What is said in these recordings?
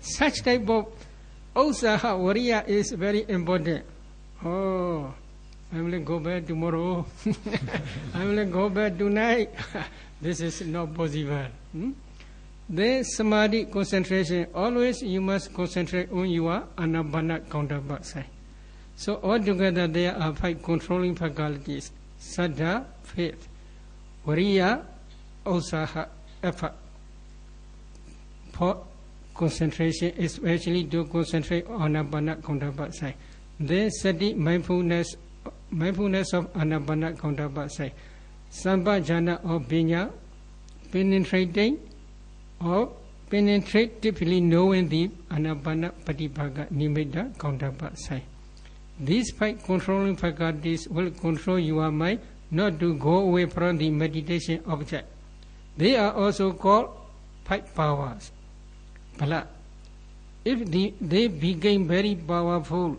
Such type of Usaha Wariya is very important. Oh, I will go back tomorrow. I will go back tonight. This is not possible. The Samadhi concentration, always you must concentrate on your Anapana counterpart side. So altogether there are 5 controlling faculties: Saddha, faith; Wariya, Usaha, effort. For concentration, especially to concentrate on Anapana counterpart side. Then Sati, mindfulness of Anapana counterpart side. Sampajana or Pinya, penetrating or penetratively knowing the Anapana Patipaga Nimitta counterpart side. These 5 controlling faculties will control your mind not to go away from the meditation object. They are also called 5 powers. But if they became very powerful,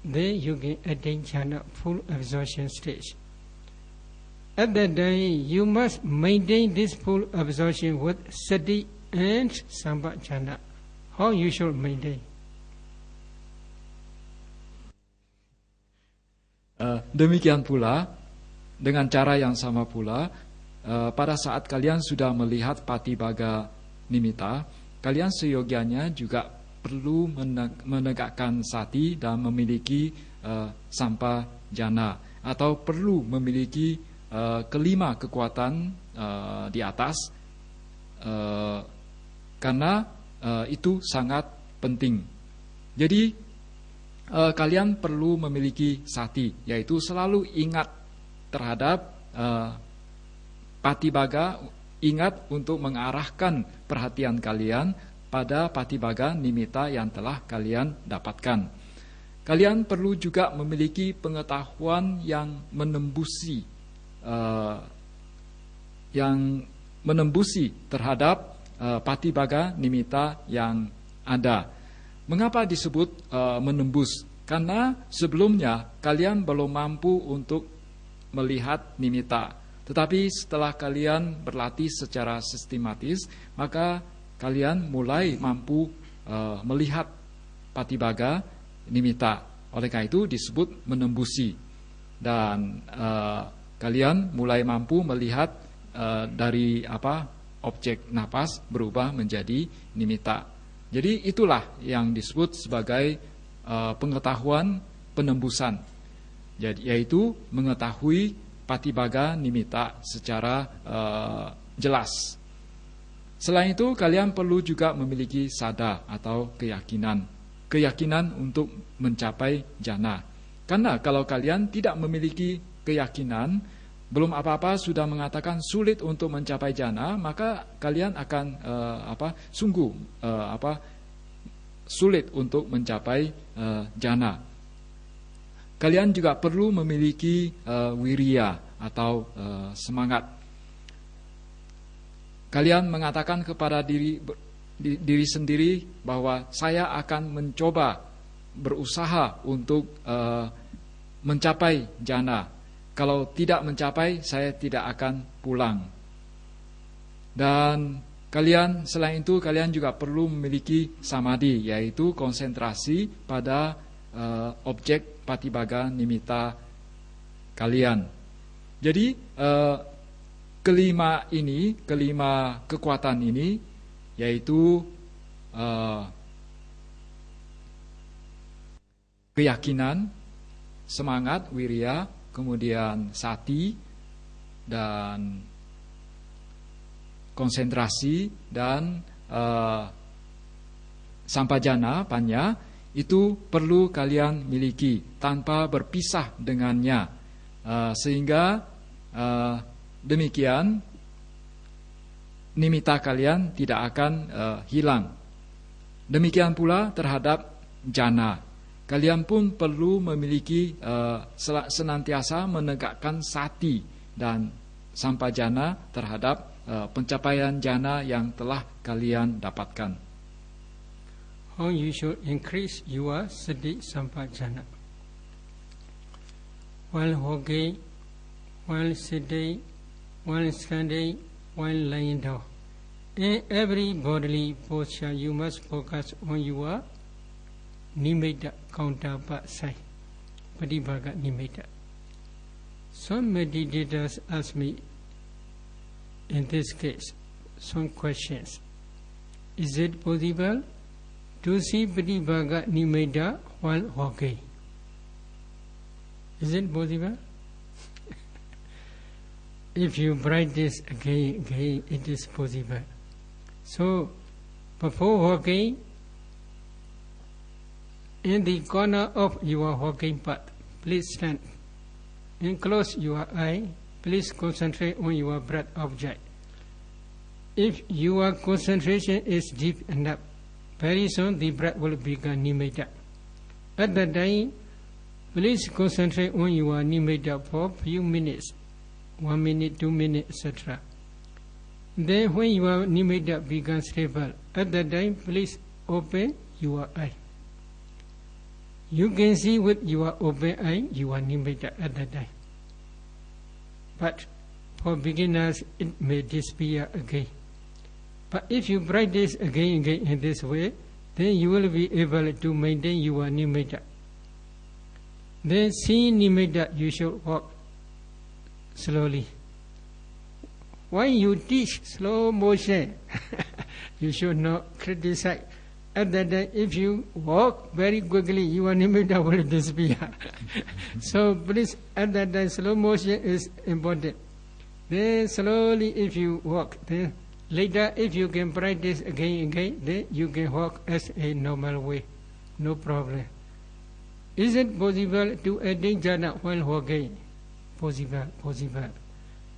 then you can attain jhana, full absorption stage. At that time, you must maintain this full absorption with sati and sampajana. How you should maintain? Demikian pula, dengan cara yang sama pula, pada saat kalian sudah melihat patibaga nimitta, kalian seyogianya juga perlu menegakkan sati dan memiliki sampajana, atau perlu memiliki kelima kekuatan di atas, karena itu sangat penting. Jadi kalian perlu memiliki sati, yaitu selalu ingat terhadap patibaga, ingat untuk mengarahkan perhatian kalian pada patibaga nimitta yang telah kalian dapatkan. Kalian perlu juga memiliki pengetahuan yang menembusi terhadap patibaga nimitta yang ada. Mengapa disebut menembus? Karena sebelumnya kalian belum mampu untuk melihat nimitta. Tetapi setelah kalian berlatih secara sistematis, maka kalian mulai mampu melihat patibaga nimitta. Oleh karena itu disebut menembusi. Dan kalian mulai mampu melihat dari objek napas berubah menjadi nimitta. Jadi itulah yang disebut sebagai pengetahuan penembusan, yaitu mengetahui patibaga nimitta secara jelas. Selain itu, kalian perlu juga memiliki sada atau keyakinan untuk mencapai jana. Karena kalau kalian tidak memiliki keyakinan, belum apa-apa sudah mengatakan sulit untuk mencapai jana, maka kalian akan sungguh sulit untuk mencapai jana. Kalian juga perlu memiliki wiriya atau semangat. Kalian mengatakan kepada diri sendiri bahwa saya akan mencoba berusaha untuk mencapai jana. Kalau tidak mencapai, saya tidak akan pulang. Dan selain itu kalian juga perlu memiliki samadhi, yaitu konsentrasi pada objek patibaga nimitta kalian. Jadi kelima kekuatan ini, yaitu keyakinan, semangat, wiriya, kemudian sati, dan konsentrasi, dan sampajana, panya, itu perlu kalian miliki tanpa berpisah dengannya, sehingga demikian nimitta kalian tidak akan hilang. Demikian pula terhadap jana. Kalian pun perlu memiliki senantiasa menegakkan sati dan sampajana terhadap pencapaian jana yang telah kalian dapatkan. How you should increase your sati sampajana? While walking, while sitting, while standing, while lying down. In every bodily posture, you must focus on your nimitta counterpart side, Patibhaga nimitta. Some meditators ask me, in this case, some questions. Is it possible to see Patibhaga nimitta while walking? Is it possible? If you practice again, it is possible. So, before walking, in the corner of your walking path, please stand and close your eye. Please concentrate on your breath object. If your concentration is deep enough, very soon the breath will become nimitta. At that time, please concentrate on your nimitta for a few minutes, 1 minute, 2 minutes, etc. Then when your nimitta becomes stable, at that time, please open your eye. You can see with your open eye your nimitta at that time. But for beginners, it may disappear again. But if you practice again and again in this way, then you will be able to maintain your nimitta. Then seeing nimitta, you should walk slowly. When you teach slow motion, you should not criticize. At that time, if you walk very quickly, your nimitta will disappear. So please, at that time, slow motion is important. Then slowly, if you walk, then later, if you can practice again and again, then you can walk as a normal way, no problem. Is it possible to attain jhana while walking? Possible, possible.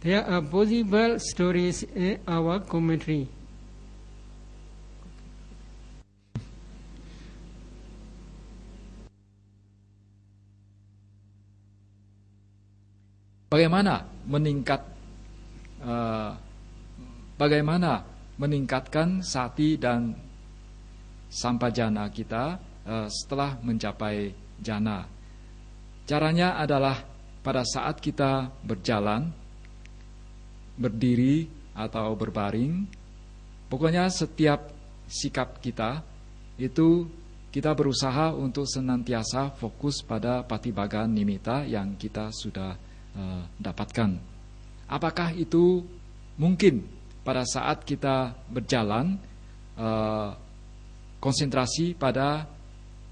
There are possible stories in our commentary. Bagaimana meningkatkan sati dan sampajana kita setelah mencapai jana? Caranya adalah pada saat kita berjalan, berdiri atau berbaring, pokoknya setiap sikap kita itu kita berusaha untuk senantiasa fokus pada patibhaga nimitta yang kita sudah dapatkan. Apakah itu mungkin pada saat kita berjalan konsentrasi pada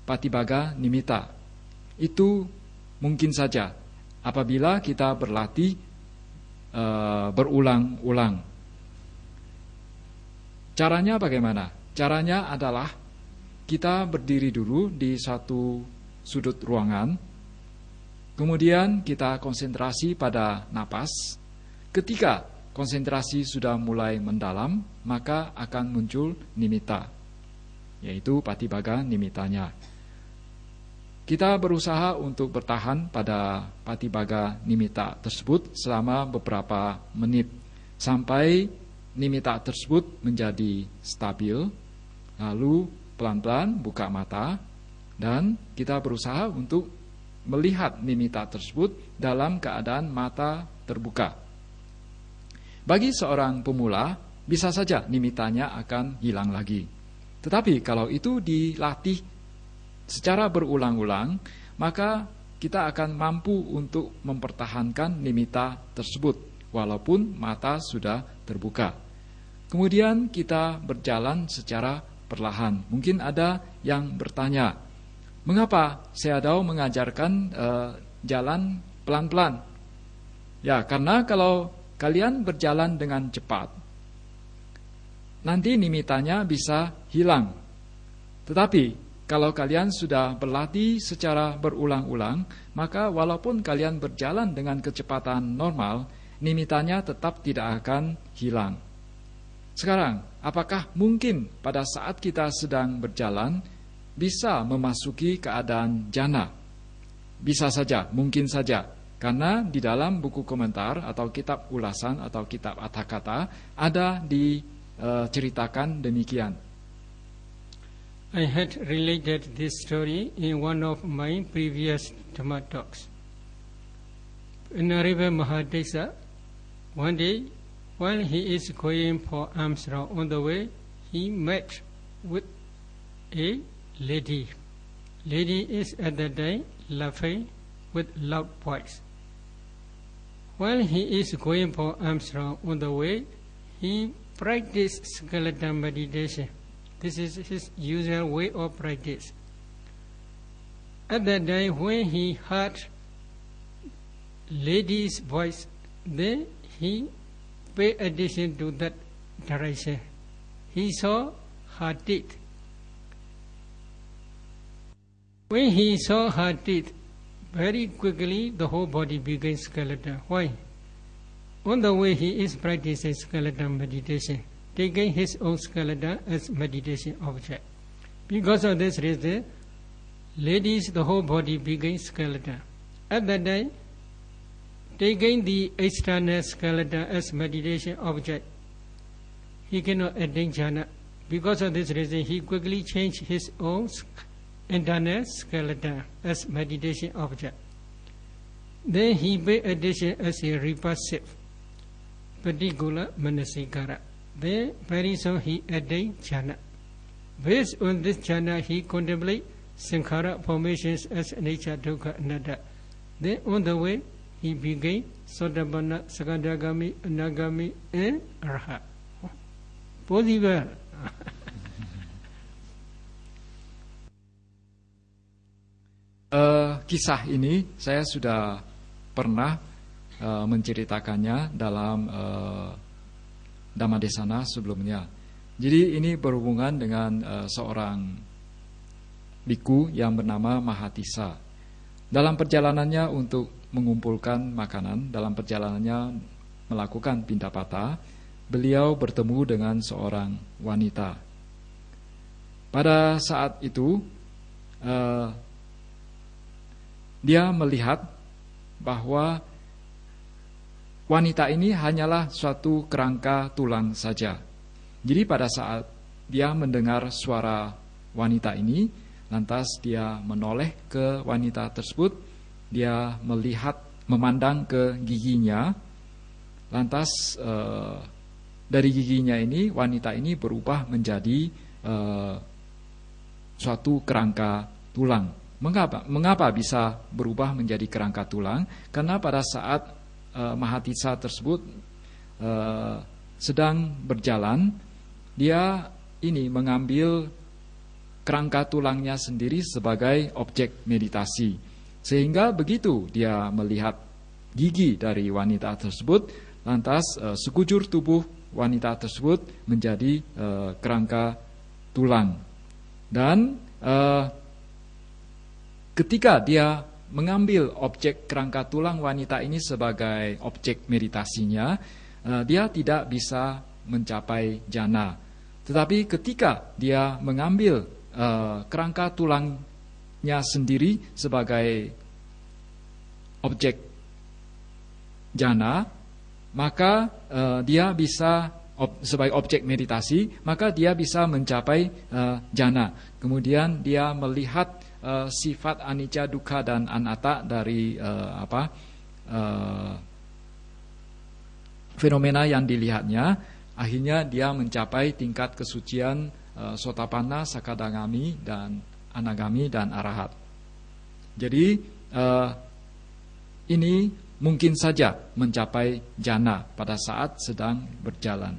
patibhaga nimitta? Itu mungkin saja apabila kita berlatih berulang-ulang. Caranya bagaimana? Caranya adalah kita berdiri dulu di satu sudut ruangan. Kemudian kita konsentrasi pada napas. Ketika konsentrasi sudah mulai mendalam, maka akan muncul nimitta, yaitu patibhaga nimittanya. Kita berusaha untuk bertahan pada patibhaga nimitta tersebut selama beberapa menit, sampai nimitta tersebut menjadi stabil. Lalu pelan-pelan buka mata, dan kita berusaha untuk melihat nimitta tersebut dalam keadaan mata terbuka. Bagi seorang pemula, bisa saja nimittanya akan hilang lagi. Tetapi kalau itu dilatih secara berulang-ulang, maka kita akan mampu untuk mempertahankan nimitta tersebut walaupun mata sudah terbuka. Kemudian kita berjalan secara perlahan. Mungkin ada yang bertanya, mengapa Sayadaw mengajarkan jalan pelan-pelan? Ya, karena kalau kalian berjalan dengan cepat, nanti nimittanya bisa hilang. Tetapi kalau kalian sudah berlatih secara berulang-ulang, maka walaupun kalian berjalan dengan kecepatan normal, nimittanya tetap tidak akan hilang. Sekarang, apakah mungkin pada saat kita sedang berjalan bisa memasuki keadaan jana? Bisa saja, mungkin saja. Karena di dalam buku komentar atau kitab ulasan atau kitab Atthakatha ada diceritakan demikian. I had related this story in one of my previous Dhamma talks. Venerable Mahadesa, one day While he is going for alms round, on the way, he met with a lady. Lady is at that time laughing with loud voice. While he is going for alms round, on the way, he practiced skeleton meditation. This is his usual way of practice. At that time, when he heard lady's voice, then he paid attention to that direction. He saw her teeth. When he saw her teeth, very quickly the whole body became skeleton. Why? On the way he is practicing skeleton meditation, taking his own skeleton as meditation object. Because of this reason, ladies, the whole body became skeleton. At that time, taking the external skeleton as meditation object, he cannot attain jhana. Because of this reason, he quickly changed his own internal skeleton as meditation object. Then he paid attention as a repulsive, particular manasikara. Then very soon he attained jhana. Based on this jhana, he contemplates sankhara formations as anicca, dukkha, anatta. Then on the way, he became Sotapanna, Sakadagami, Anagami, and Arhat. Possible. Kisah ini saya sudah pernah menceritakannya dalam Dhammadesana sebelumnya. Jadi ini berhubungan dengan seorang biku yang bernama Mahatissa. Dalam perjalanannya untuk mengumpulkan makanan, dalam perjalanannya melakukan pindapata, beliau bertemu dengan seorang wanita. Pada saat itu dia melihat bahwa wanita ini hanyalah suatu kerangka tulang saja. Jadi pada saat dia mendengar suara wanita ini, lantas dia menoleh ke wanita tersebut, dia melihat, memandang ke giginya, lantas dari giginya ini, wanita ini berubah menjadi suatu kerangka tulang. Mengapa bisa berubah menjadi kerangka tulang? Karena pada saat Mahatissa tersebut sedang berjalan, dia ini mengambil kerangka tulangnya sendiri sebagai objek meditasi. Sehingga begitu dia melihat gigi dari wanita tersebut, lantas sekujur tubuh wanita tersebut menjadi kerangka tulang. Dan ketika dia mengambil objek kerangka tulang wanita ini sebagai objek meditasinya, dia tidak bisa mencapai jhana. Tetapi ketika dia mengambil kerangka tulangnya sendiri sebagai objek jhana, maka dia bisa sebagai objek meditasi, maka dia bisa mencapai jhana. Kemudian dia melihat sifat anicca, dukkha, dan anatta dari fenomena yang dilihatnya. Akhirnya dia mencapai tingkat kesucian Sotapanna, Sakadagami, dan Anagami, dan Arahat. Jadi ini mungkin saja mencapai jhana pada saat sedang berjalan.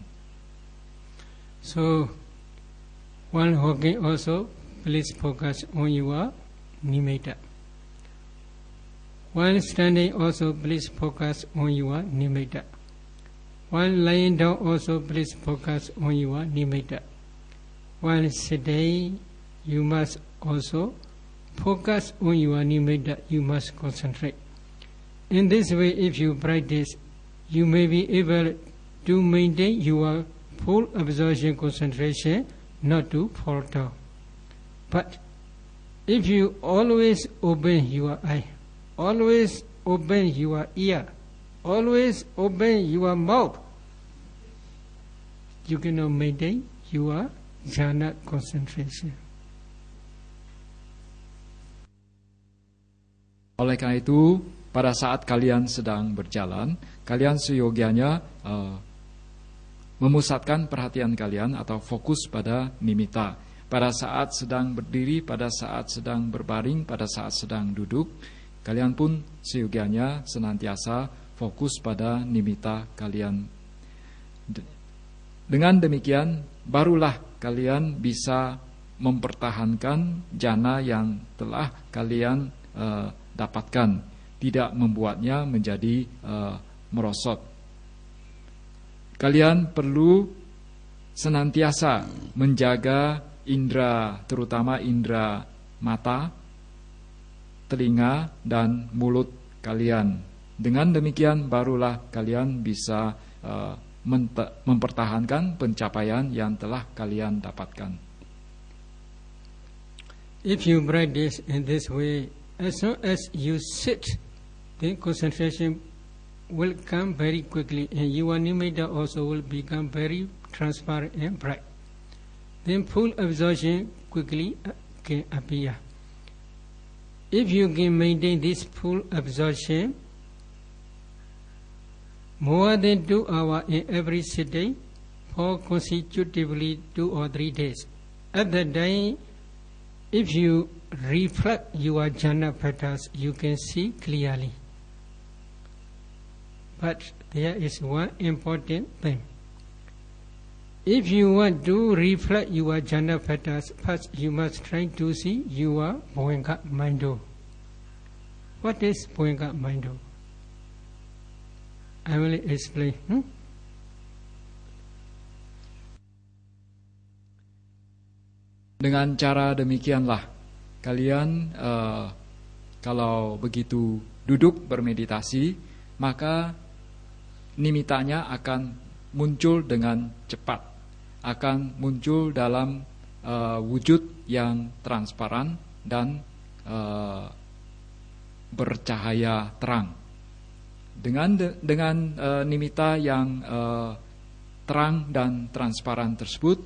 So, while walking also, please focus on your nimitta. While standing also, please focus on your nimitta. While lying down also, please focus on your nimitta. While sitting, you must also focus on your nimitta. You must concentrate. In this way, if you practice, you may be able to maintain your full absorption concentration, not to fall down. But if you always open your eye, always open your ear, always open your mouth, you cannot maintain your jhana concentration. Oleh karena itu, pada saat kalian sedang berjalan, kalian seyogianya memusatkan perhatian kalian atau fokus pada nimitta. Pada saat sedang berdiri, pada saat sedang berbaring, pada saat sedang duduk, kalian pun seyogianya senantiasa fokus pada nimitta kalian. Dengan demikian, barulah kalian bisa mempertahankan jana yang telah kalian dapatkan, tidak membuatnya menjadi merosot. Kalian perlu senantiasa menjaga indera, terutama indera mata, telinga, dan mulut kalian. Dengan demikian barulah kalian bisa mempertahankan pencapaian yang telah kalian dapatkan. If you practice in this way, as soon as you sit, the concentration will come very quickly, and your nimitta also will become very transparent and bright. Then full absorption quickly can appear. If you can maintain this full absorption more than 2 hours in every sitting for consecutively 2 or 3 days, at that time, if you reflect your jhana patterns, you can see clearly. But there is one important thing. If you want to reflect your jhana patterns, first you must try to see your Bhoenka Mando. What is Bhoenka Mando? I will explain. Dengan cara demikianlah kalian kalau begitu duduk bermeditasi, maka nimittanya akan muncul dengan cepat, akan muncul dalam wujud yang transparan dan bercahaya terang. Dengan nimitta yang terang dan transparan tersebut,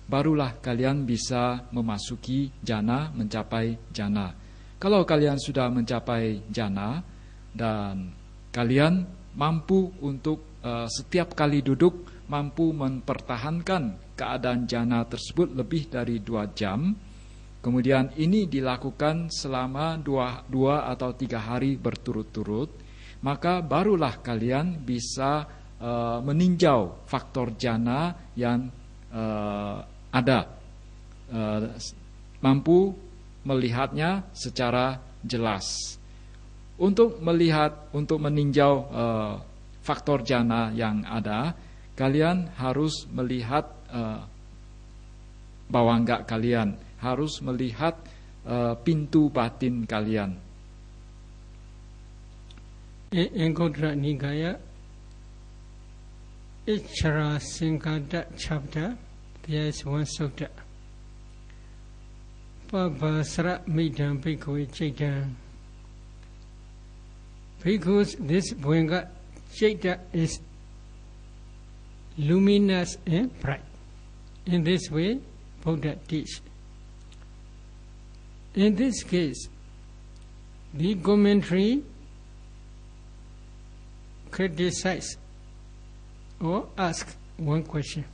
barulah kalian bisa memasuki jhana, mencapai jhana. Kalau kalian sudah mencapai jhana dan kalian mampu untuk setiap kali duduk mampu mempertahankan keadaan jhana tersebut lebih dari 2 jam, kemudian ini dilakukan selama 2 atau 3 hari berturut-turut, maka barulah kalian bisa meninjau faktor jhana yang ada, mampu melihatnya secara jelas. Untuk meninjau faktor jhana yang ada, kalian harus melihat bawangga kalian, harus melihat pintu batin kalian. Anguttara Nikaya, Ichara Sinkada chapter, there is one sutta. Pabasra Midam Bhikkhu Chaitanya. Because this Bhoenka Chaitanya is luminous and bright. In this way, Buddha teaches. In this case, the commentary criticizes or asks one question.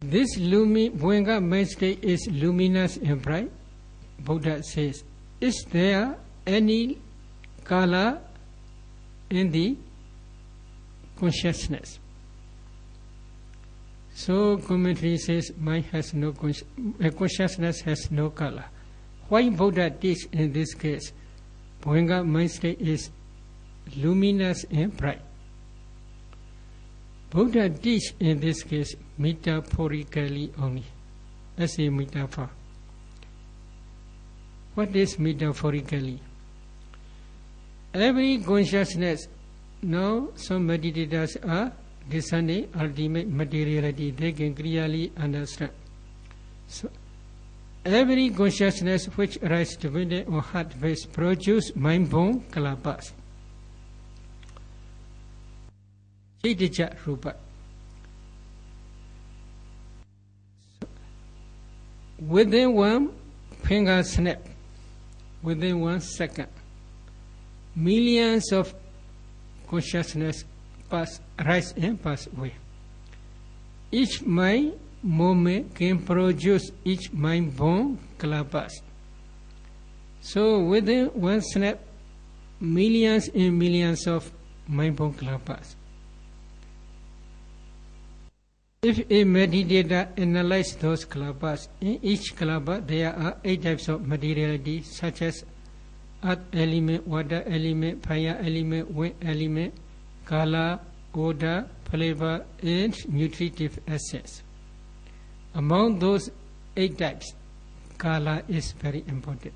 This Bhoenka mind state is luminous and bright. Buddha says, is there any color in the consciousness? So commentary says mind has no consciousness has no color. Why Buddha teaches in this case Bhoenka mind state is luminous and bright? Buddha teaches in this case metaphorically only, as a metaphor. What is metaphorically? Every consciousness, now some meditators are discerning ultimate materiality, they can clearly understand. So, every consciousness which arises dependent on heart base produces mind-born kalapas. Chaitanya Rupa. Within one finger snap, within 1 second, millions of consciousness rise and pass away. Each mind moment can produce each mind-born kalpas. So within one snap, millions and millions of mind-born kalpas. If a meditator analyzes those kalpas, in each kalpa there are 8 types of materiality, such as earth element, water element, fire element, wind element, color, odor, flavor, and nutritive essence. Among those 8 types, color is very important.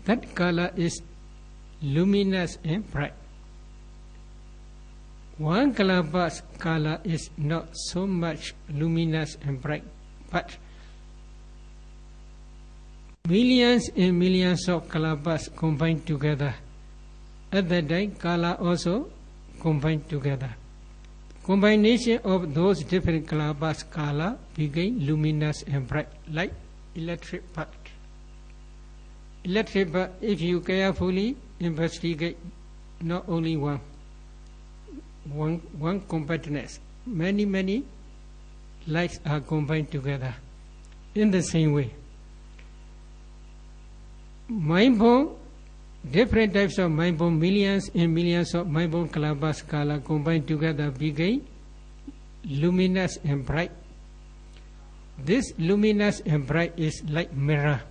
That color is luminous and bright. One kalpa's color is not so much luminous and bright, but millions and millions of kalpas combined together. At that time, color also combined together. Combination of those different kalpas color became luminous and bright, like electric bulb. Electric bulb, if you carefully investigate, not only one compactness, many lights are combined together. In the same way, mind-born, different types of mind-born, millions and millions of mind-born kalpas color combined together became luminous and bright. This luminous and bright is like mirror.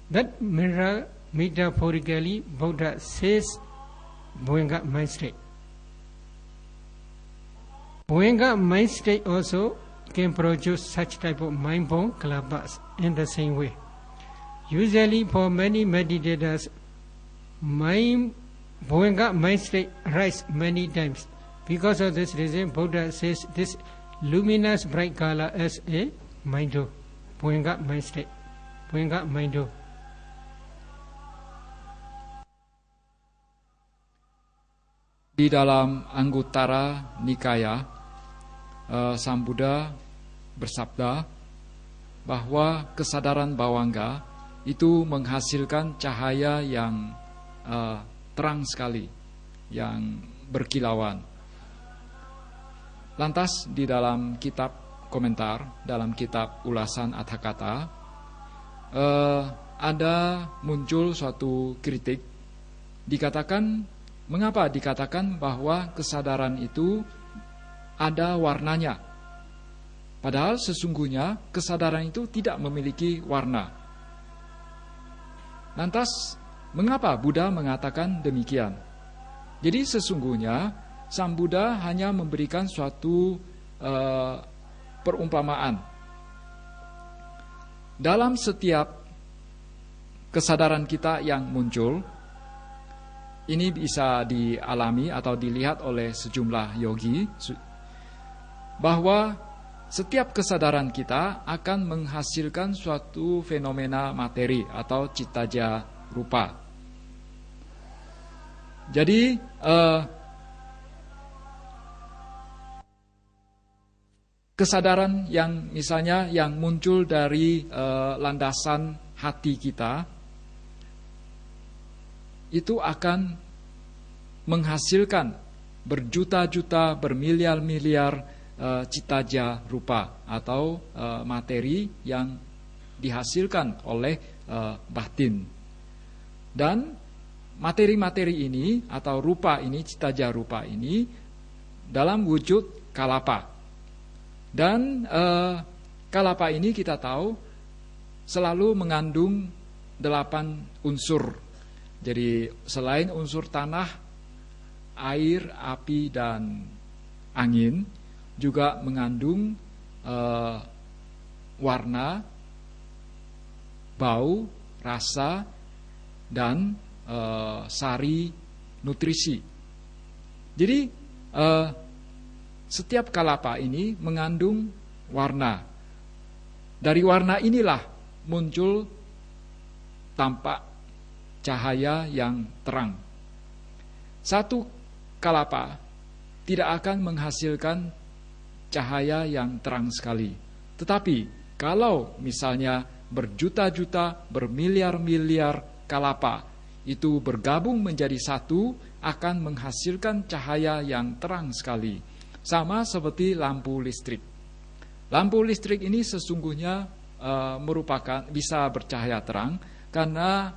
That mirror, metaphorically, Buddha says, Bhuanga mind state. Bhuanga mind state also can produce such type of mind-born kalpas in the same way. Usually for many meditators, Bhuanga mind state rise many times. Because of this reason, Buddha says this luminous bright color as a mind-do, Bhuanga mind state, Bhuanga mind-do. Di dalam Anguttara Nikaya, Sang Buddha bersabda bahwa kesadaran bawangga itu menghasilkan cahaya yang terang sekali, yang berkilauan. Lantas di dalam kitab komentar, dalam kitab ulasan Atthakatha, ada muncul suatu kritik. Mengapa dikatakan bahwa kesadaran itu ada warnanya? Padahal sesungguhnya kesadaran itu tidak memiliki warna. Lantas, mengapa Buddha mengatakan demikian? Jadi sesungguhnya Sang Buddha hanya memberikan suatu perumpamaan. Dalam setiap kesadaran kita yang muncul, ini bisa dialami atau dilihat oleh sejumlah yogi, bahwa setiap kesadaran kita akan menghasilkan suatu fenomena materi atau cittaja rupa. Jadi kesadaran yang misalnya yang muncul dari landasan hati kita itu akan menghasilkan berjuta-juta, bermiliar-miliar cittaja rupa atau materi yang dihasilkan oleh batin. Dan materi-materi ini atau rupa ini, cittaja rupa ini dalam wujud kalapa. Dan kalapa ini kita tahu selalu mengandung 8 unsur. Jadi selain unsur tanah, air, api, dan angin, juga mengandung warna, bau, rasa, dan sari nutrisi. Jadi setiap kalapa ini mengandung warna. Dari warna inilah muncul tampak cahaya yang terang. Satu kalapa tidak akan menghasilkan cahaya yang terang sekali. Tetapi kalau misalnya berjuta-juta, bermiliar-miliar kalapa itu bergabung menjadi satu, akan menghasilkan cahaya yang terang sekali, sama seperti lampu listrik. Lampu listrik ini sesungguhnya merupakan bisa bercahaya terang karena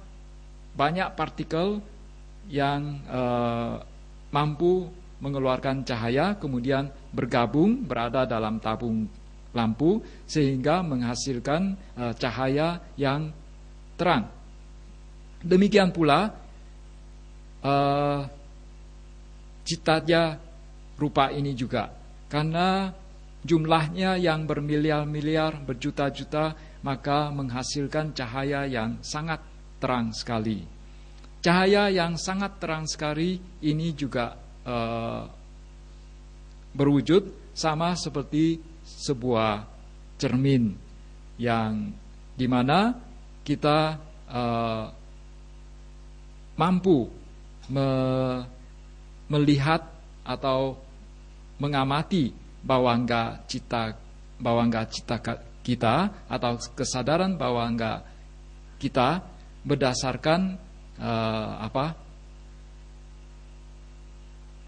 banyak partikel yang mampu mengeluarkan cahaya kemudian bergabung berada dalam tabung lampu sehingga menghasilkan cahaya yang terang. Demikian pula citanya rupa ini juga, karena jumlahnya yang bermiliar-miliar, berjuta-juta, maka menghasilkan cahaya yang sangat terang sekali. Cahaya yang sangat terang sekali ini juga berwujud sama seperti sebuah cermin yang dimana kita mampu melihat atau mengamati bawangga cita kita atau kesadaran bawangga kita berdasarkan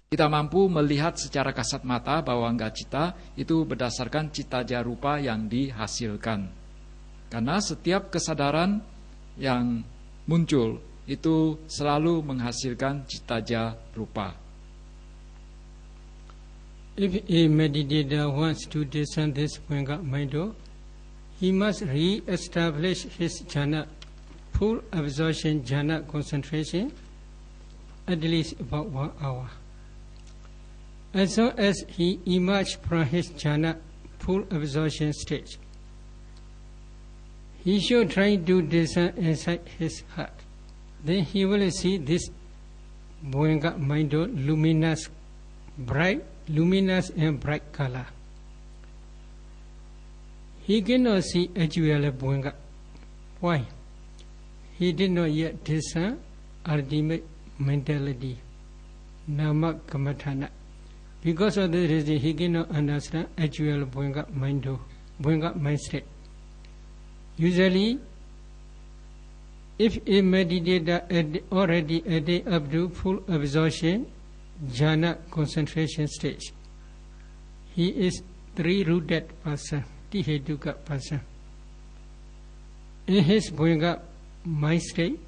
kita mampu melihat secara kasat mata bawangga cita itu berdasarkan cita jarupa yang dihasilkan. Karena setiap kesadaran yang muncul itu selalu menghasilkan cita jarupa. If a meditator wants to discern this Bhavanga mind, he must re-establish his jhana, full absorption jhana concentration, at least about 1 hour. As soon as he emerges from his jhana, full absorption stage, he should try to discern inside his heart. Then he will see this Bhavanga mind luminous and bright color. He cannot see actual Bhavanga. Why? He did not yet discern ultimate mentality, nama kamathana. Because of this reason, he cannot understand actual Bhavanga mind state. Usually, if a meditator already attained up to full absorption, jhana concentration stage, he is three-rooted person, Tihetuka person. In his Bhavanga mind state,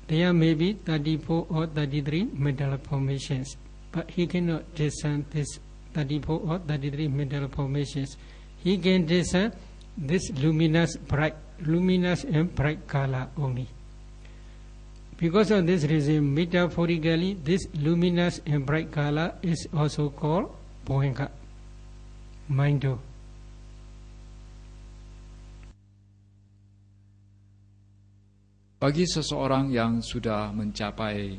there may be 34 or 33 mental formations, but he cannot discern this 34 or 33 mental formations. He can discern this luminous and bright color only. Because of this reason, metaphorically, this luminous and bright color is also called Bhavanga mind. Bagi seseorang yang sudah mencapai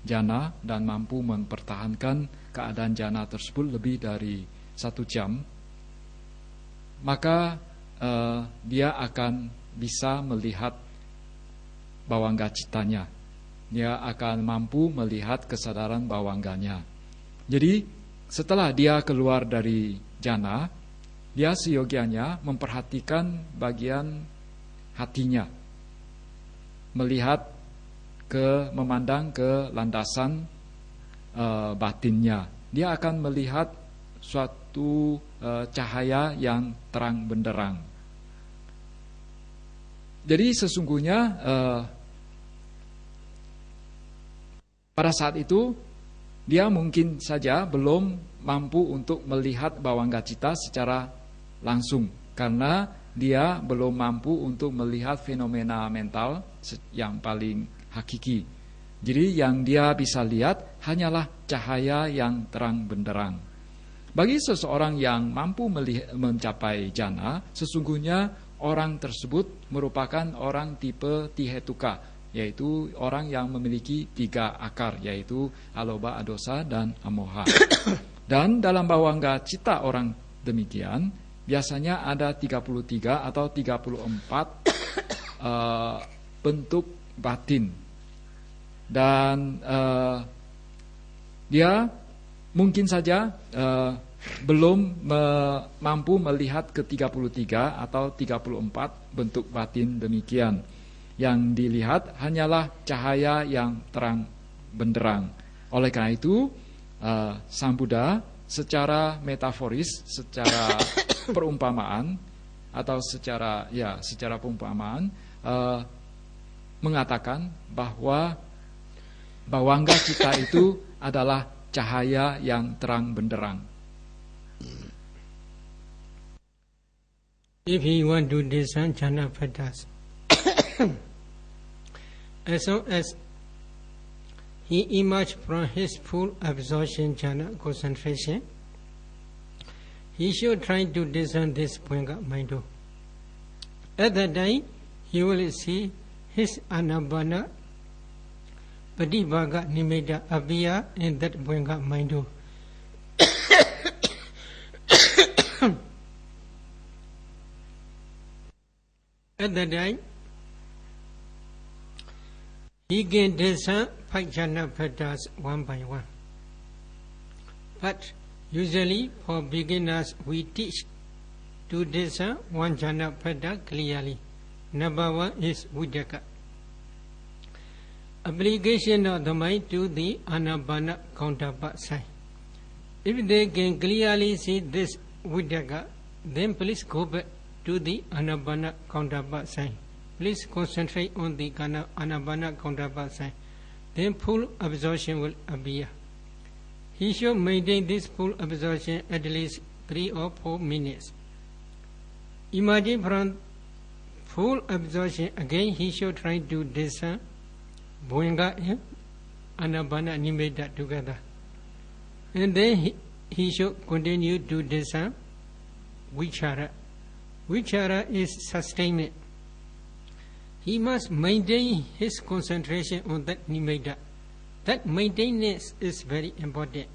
jana dan mampu mempertahankan keadaan jana tersebut lebih dari 1 jam, maka dia akan bisa melihat bawangga citanya. Dia akan mampu melihat kesadaran bawangganya. Jadi setelah dia keluar dari jana, dia seyogianya memperhatikan bagian hatinya, melihat memandang ke landasan batinnya. Dia akan melihat suatu cahaya yang terang benderang. Jadi sesungguhnya pada saat itu dia mungkin saja belum mampu untuk melihat bawangga cita secara langsung, karena dia belum mampu untuk melihat fenomena mental yang paling hakiki. Jadi yang dia bisa lihat hanyalah cahaya yang terang benderang. Bagi seseorang yang mampu mencapai jana, sesungguhnya orang tersebut merupakan orang tipe Tihetuka, yaitu orang yang memiliki 3 akar, yaitu aloba, adosa, dan amoha. Dan dalam bawangga cita orang demikian, biasanya ada 33 atau 34 bentuk batin. Dan dia mungkin saja belum mampu melihat ke 33 atau 34 bentuk batin demikian. Yang dilihat hanyalah cahaya yang terang benderang. Oleh karena itu, Sang Buddha secara metaforis, secara perumpamaan atau secara perumpamaan mengatakan bahwa bawangga kita itu adalah cahaya yang terang benderang. If he want to discern jhana bhadas, as long as he emerged from his full absorption jhana concentration, he should try to discern this Bhuanga mind. At that time, he will see his anabana Padibhaga Nimitta appear in that Bhuanga mind. At that time, he can discern 5 jhana bhadas one by one. But usually for beginners, we teach to discern 1 jhana bhada clearly. Number 1 is Vidyaka. Application of the mind to the Anapana counterpart side. If they can clearly see this Vidyaka, then please go back to the Anapana counterpart side. Please concentrate on the Anapana counterpart side. Then full absorption will appear. He should maintain this full absorption at least 3 or 4 minutes. Imagine from full absorption again he should try to discern Bhuanga and Anapana Nimitta together. And then he should continue to discern Vichara. Vichara is sustainment. He must maintain his concentration on that nimitta. That maintenance is very important.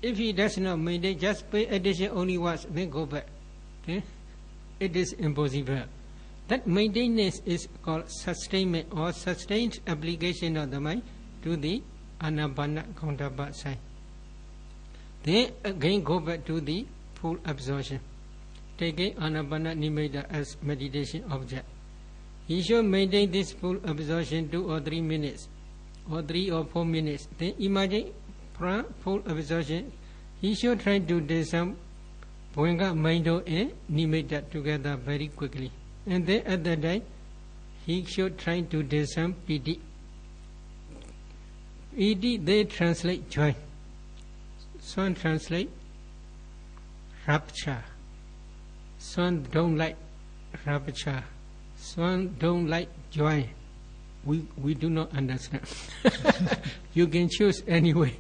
If he does not maintain, just pay attention only once, then go back. Okay? It is impossible. That maintenance is called sustainment or sustained application of the mind to the Anapana counterpart side. Then again go back to the full absorption. Taking Anapana Nimitta as meditation object. He should maintain this full absorption 2 or 3 minutes, or 3 or 4 minutes. Then imagine from full absorption, he should try to discern Bhuanga, Maindo and Nimitta together very quickly. And then at that time, he should try to discern Piti. Piti, they translate joy. Some translate rapture. Some don't like rapture. Some don't like joy. We do not understand. You can choose anyway.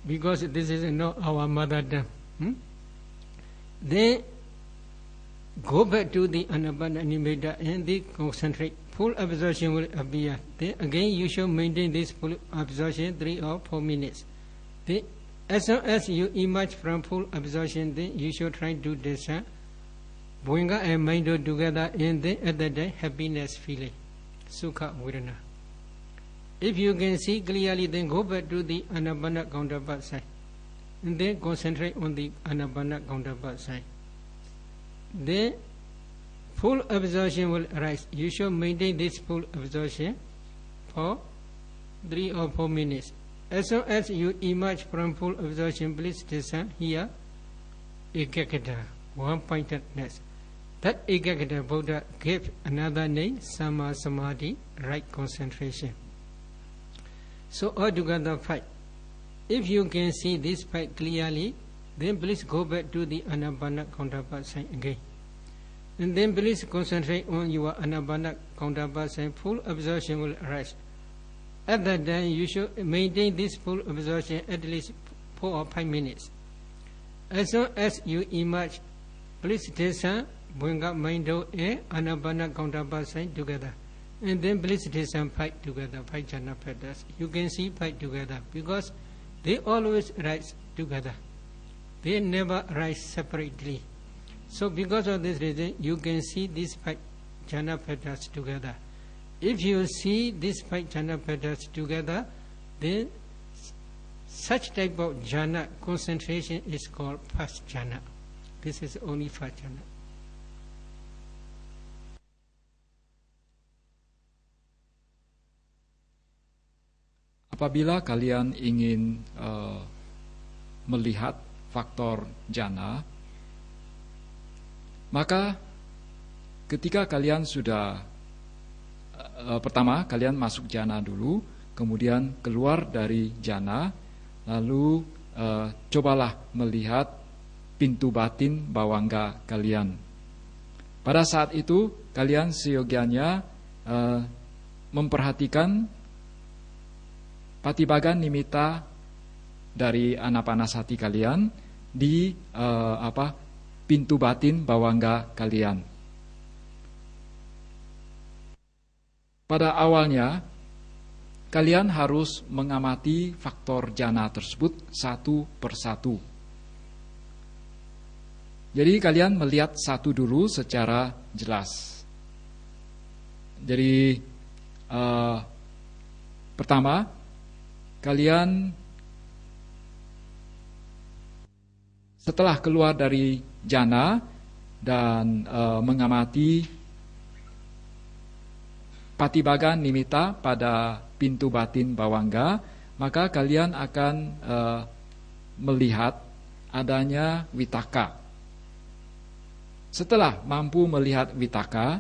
Because this is not our mother tongue. Then go back to the Anapana Nimitta and they concentrate. Full absorption will appear. Then again you should maintain this full absorption 3 or 4 minutes. Then as soon as you emerge from full absorption, then you should try to discern Bhuanga and Maindo together, and then at that time happiness feeling, Sukha Vedana. If you can see clearly, then go back to the Anapana counterpart side, and then concentrate on the Anapana counterpart side. Then full absorption will arise. You should maintain this full absorption for 3 or 4 minutes. As soon as you emerge from full absorption, please discern here Ekagata, one-pointedness. That Ekagata Buddha gave another name, Sama Samadhi, right concentration. So altogether 5. If you can see this 5 clearly, then please go back to the Anapana counterpart side again. And then please concentrate on your Anapana counterpart side. Full absorption will arise. At that time, you should maintain this full absorption at least 4 or 5 minutes. As soon as you emerge, please discern Bhuanga, Maindo and Anapana counterpart side together. And then please discern 5 together, 5 jhana bhadas. You can see 5 together because they always rise together. They never rise separately. So because of this reason, you can see these 5 jhana bhadas together. If you see these 5 jhana bhadas together, then such type of jhana concentration is called first jhana. This is only first jhana. apabila kalian ingin melihat faktor jana, maka ketika kalian sudah pertama kalian masuk jana dulu, kemudian keluar dari jana, lalu cobalah melihat pintu batin bawangga kalian. Pada saat itu kalian seyogianya memperhatikan patibaga nimitta dari anapanasati kalian di pintu batin bawangga kalian. Pada awalnya kalian harus mengamati faktor jana tersebut satu persatu. Jadi kalian melihat satu dulu secara jelas. Jadi pertama kalian setelah keluar dari jana dan mengamati patibaga nimitta pada pintu batin bawangga, maka kalian akan melihat adanya vitaka. Setelah mampu melihat vitaka,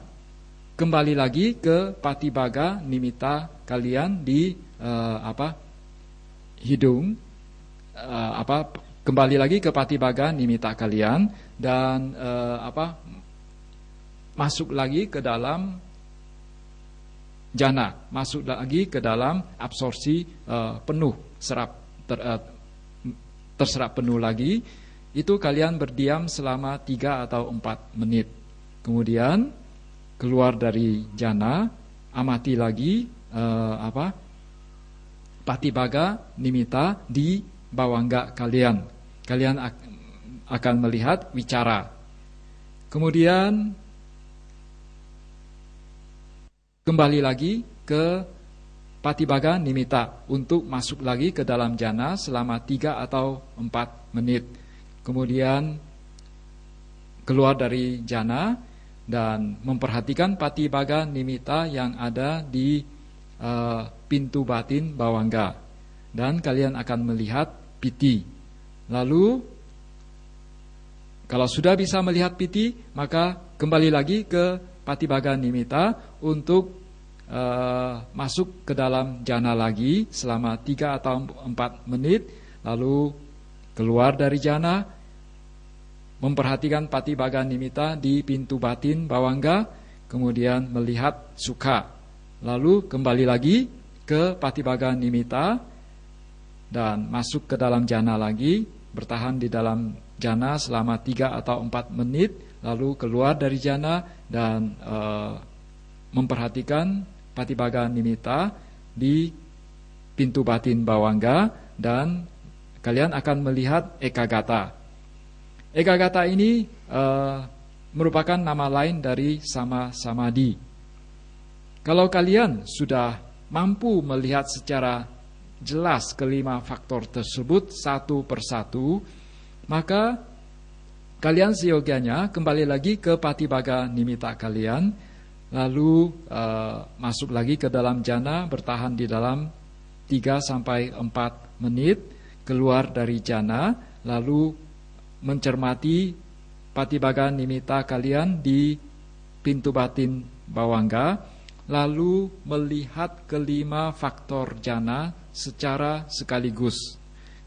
kembali lagi ke patibaga nimitta kalian di hidung, kembali lagi ke patibaga nimitta kalian dan masuk lagi ke dalam jana, masuk lagi ke dalam absorpsi penuh, terserap penuh lagi. Itu kalian berdiam selama 3 atau 4 menit. Kemudian keluar dari jana, amati lagi patibaga nimitta di bawangga kalian. Kalian akan melihat wicara. Kemudian kembali lagi ke patibaga nimitta untuk masuk lagi ke dalam jana selama 3 atau 4 menit. Kemudian keluar dari jana dan memperhatikan patibaga nimitta yang ada di pintu batin bawangga. Dan kalian akan melihat piti. Lalu kalau sudah bisa melihat piti, maka kembali lagi ke patibaga nimitta untuk masuk ke dalam jana lagi selama 3 atau 4 menit, lalu keluar dari jana, memperhatikan patibaga nimitta di pintu batin bawangga, kemudian melihat sukha, lalu kembali lagi ke patibaga nimitta dan masuk ke dalam jana lagi, bertahan di dalam jana selama 3 atau 4 menit, lalu keluar dari jana dan memperhatikan patibaga nimitta di pintu batin bawangga, dan kalian akan melihat ekagata. Ekagata ini merupakan nama lain dari sama samadhi. Kalau kalian sudah mampu melihat secara jelas kelima faktor tersebut satu persatu, maka kalian seyogianya kembali lagi ke patibaga nimitta kalian, lalu masuk lagi ke dalam jana, bertahan di dalam 3 sampai 4 menit, keluar dari jana, lalu mencermati patibaga nimitta kalian di pintu batin bawangga, lalu melihat kelima faktor jana secara sekaligus.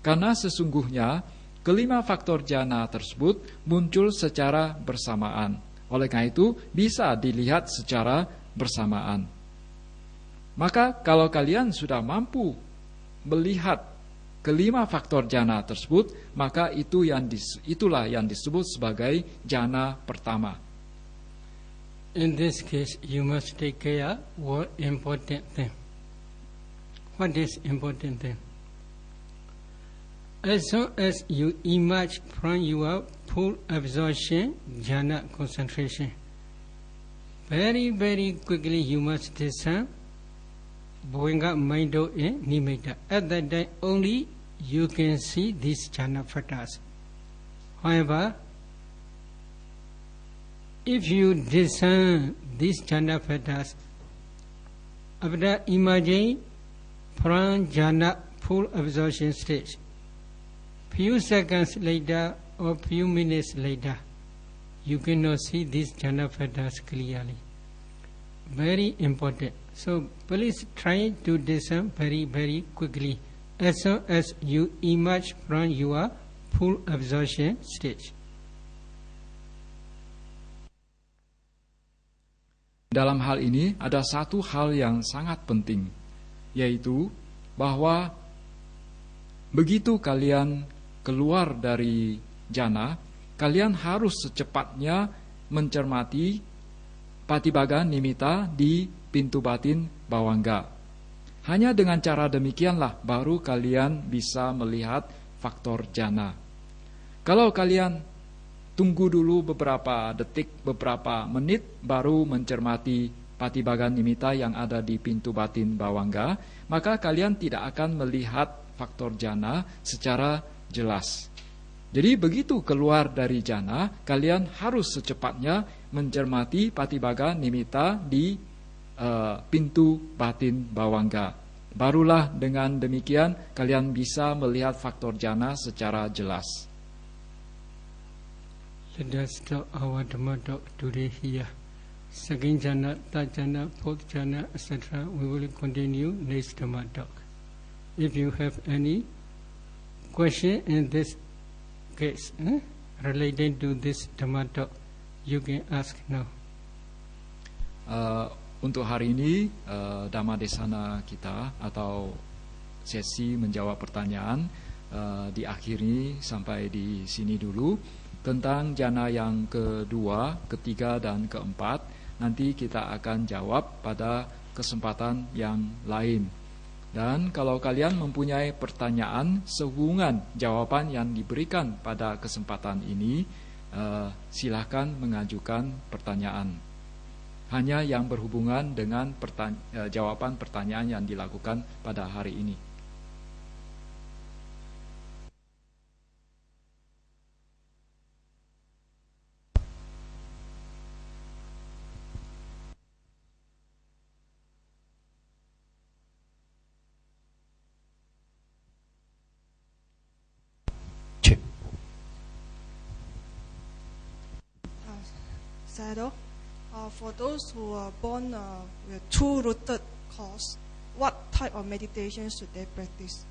Karena sesungguhnya kelima faktor jana tersebut muncul secara bersamaan. Oleh karena itu bisa dilihat secara bersamaan. Maka kalau kalian sudah mampu melihat kelima faktor jana tersebut, maka itulah yang disebut sebagai jana pertama. In this case, you must take care what important thing. What is important thing? As soon as you emerge from your full absorption, jhana concentration, very, very quickly you must discern bhavanga mindo in nimitta. At that time only you can see these jhana phatas. However, if you discern these jhana phatas after emerging Pranjana full absorption stage. Few seconds later or few minutes later, you cannot see these jhana factors clearly. Very important. So please try to discern very, very quickly as soon as you emerge from your full absorption stage. Dalam hal ini ada satu hal yang sangat penting, yaitu bahwa begitu kalian keluar dari jana, kalian harus secepatnya mencermati Patibhaga Nimitta di pintu batin bawangga. Hanya dengan cara demikianlah baru kalian bisa melihat faktor jana. Kalau kalian tunggu dulu beberapa detik, beberapa menit, baru mencermati Patibhaga Nimitta yang ada di pintu batin bawangga, maka kalian tidak akan melihat faktor jana secara jelas. Jadi begitu keluar dari jana, kalian harus secepatnya mencermati Patibhaga Nimitta di pintu batin bawangga. Barulah dengan demikian kalian bisa melihat faktor jana secara jelas. Let us stop our Dhamma talk today here. Second jhana, third jhana, fourth jhana, etc. We will continue next Dhamma talk. If you have any question in this case related to this Dhamma talk, you can ask now. Untuk hari ini Dhamma Desana kita atau sesi menjawab pertanyaan diakhiri sampai di sini dulu. Tentang jana yang kedua, ketiga, dan keempat, nanti kita akan jawab pada kesempatan yang lain. Dan kalau kalian mempunyai pertanyaan sehubungan jawaban yang diberikan pada kesempatan ini, silahkan mengajukan pertanyaan. Hanya yang berhubungan dengan jawaban pertanyaan yang dilakukan pada hari ini. For those who are born with two-rooted cause, what type of meditation should they practice?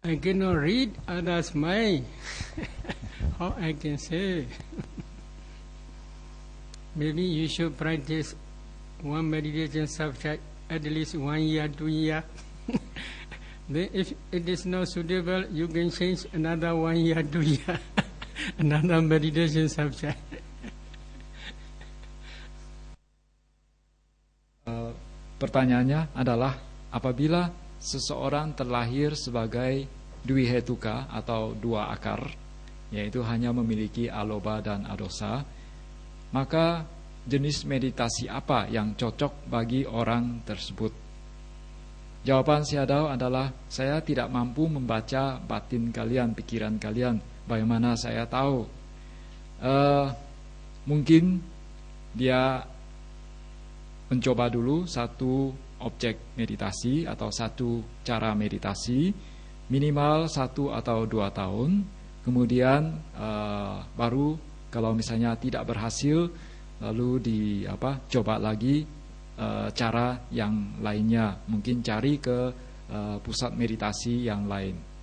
I cannot read others' mind. How I can say? Maybe you should practice one meditation subject at least 1 year, 2 years. Then if it is not suitable, you can change another 1 year, 2 years. Another meditation subject. Pertanyaannya adalah, apabila seseorang terlahir sebagai dwihetuka atau dua akar, yaitu hanya memiliki aloba dan adosa, maka jenis meditasi apa yang cocok bagi orang tersebut? Jawaban Sayadaw adalah, saya tidak mampu membaca batin kalian, pikiran kalian. Bagaimana saya tahu? Mungkin dia mencoba dulu satu objek meditasi atau satu cara meditasi minimal 1 atau 2 tahun. Kemudian baru kalau misalnya tidak berhasil, lalu coba lagi cara yang lainnya. Mungkin cari ke pusat meditasi yang lain.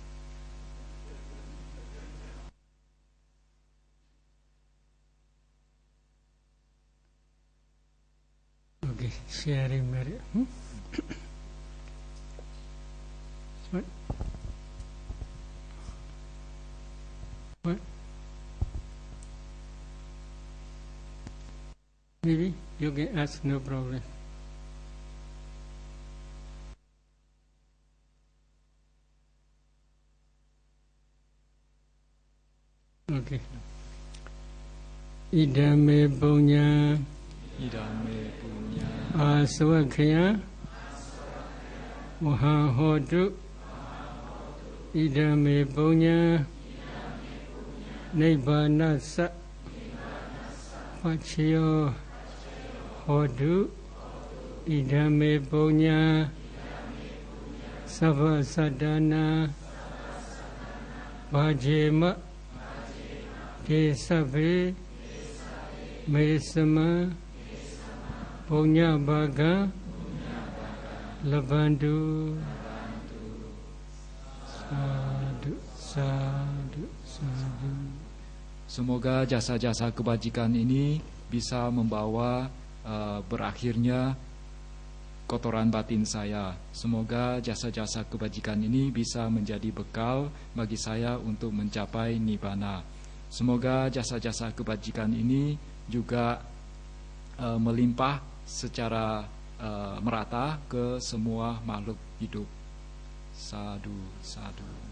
Okay, sharing merit. What? What? Maybe you can ask, no problem. Okay. Idame punya. Idame punya. Aswakya. Wahahodu. Idame punya. Nibbanasa. Pachiyo. Hodu. idame punya sabba sadana bhajema kesabe mesama punya baga lebandu sadu sadu sadu. Semoga jasa-jasa kebajikan ini bisa membawa berakhirnya kotoran batin saya. Semoga jasa-jasa kebajikan ini bisa menjadi bekal bagi saya untuk mencapai nibbana. Semoga jasa-jasa kebajikan ini juga melimpah secara merata ke semua makhluk hidup. Sadu, sadu.